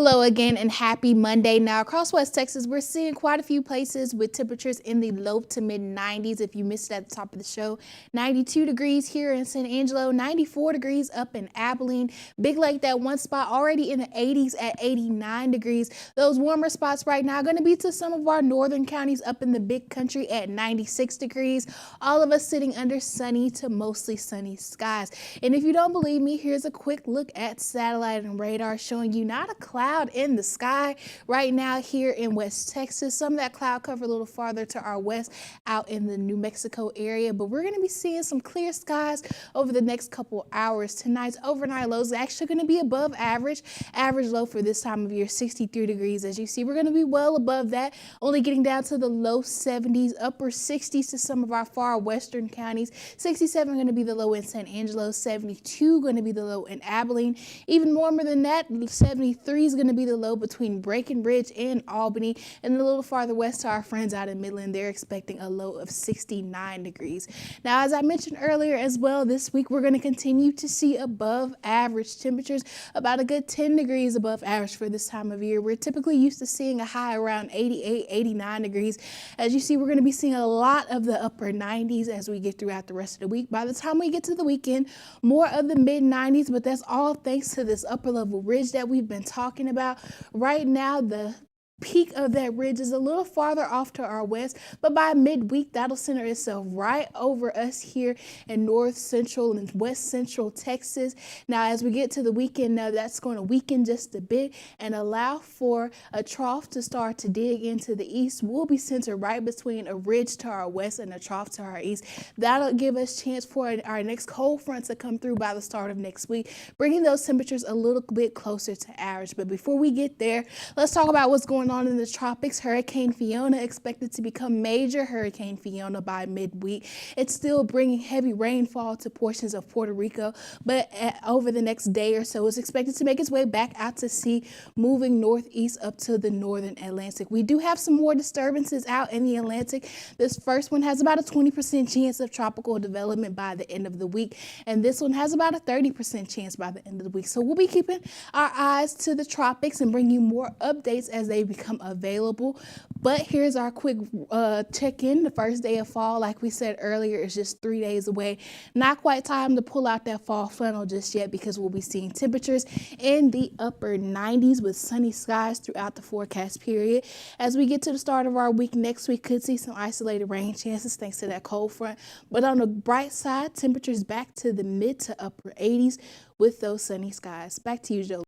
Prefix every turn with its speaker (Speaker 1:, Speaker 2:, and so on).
Speaker 1: Hello again and happy Monday. Now across West Texas, we're seeing quite a few places with temperatures in the low to mid 90s. If you missed it at the top of the show, 92 degrees here in San Angelo, 94 degrees up in Abilene. Big Lake, that one spot already in the 80s at 89 degrees. Those warmer spots right now are going to be to some of our northern counties up in the big country at 96 degrees. All of us sitting under sunny to mostly sunny skies. And if you don't believe me, here's a quick look at satellite and radar showing you not a cloud in the sky right now here in West Texas. Some of that cloud cover a little farther to our west out in the New Mexico area, but we're going to be seeing some clear skies over the next couple hours. Tonight's overnight lows are actually going to be above average. Average low for this time of year, 63 degrees. As you see, we're going to be well above that, only getting down to the low 70s, upper 60s to some of our far western counties. 67 going to be the low in San Angelo, 72 going to be the low in Abilene. Even warmer than that, 73 is going to be the low between Breckenridge and Albany, and a little farther west to our friends out in Midland, they're expecting a low of 69 degrees. Now, as I mentioned earlier as well, this week we're going to continue to see above average temperatures, about a good 10 degrees above average for this time of year. We're typically used to seeing a high around 88, 89 degrees. As you see, we're going to be seeing a lot of the upper 90s as we get throughout the rest of the week. By the time we get to the weekend, more of the mid 90s, but that's all thanks to this upper level ridge that we've been talking about. Right now, the peak of that ridge is a little farther off to our west, but by midweek that'll center itself right over us here in north central and west central Texas. Now as we get to the weekend, now that's going to weaken just a bit and allow for a trough to start to dig into the east. We'll be centered right between a ridge to our west and a trough to our east. That'll give us chance for our next cold front to come through by the start of next week, bringing those temperatures a little bit closer to average. But before we get there, let's talk about what's going on in the tropics. Hurricane Fiona expected to become major Hurricane Fiona by midweek. It's still bringing heavy rainfall to portions of Puerto Rico, but over the next day or so, it's expected to make its way back out to sea, moving northeast up to the northern Atlantic. We do have some more disturbances out in the Atlantic. This first one has about a 20% chance of tropical development by the end of the week, and this one has about a 30% chance by the end of the week. So we'll be keeping our eyes to the tropics and bring you more updates as they become available. But here's our quick check-in. The first day of fall, like we said earlier, is just 3 days away. Not quite time to pull out that fall flannel just yet, because we'll be seeing temperatures in the upper 90s with sunny skies throughout the forecast period. As we get to the start of our week next week, could see some isolated rain chances thanks to that cold front. But on the bright side, temperatures back to the mid to upper 80s with those sunny skies. Back to you, Joe.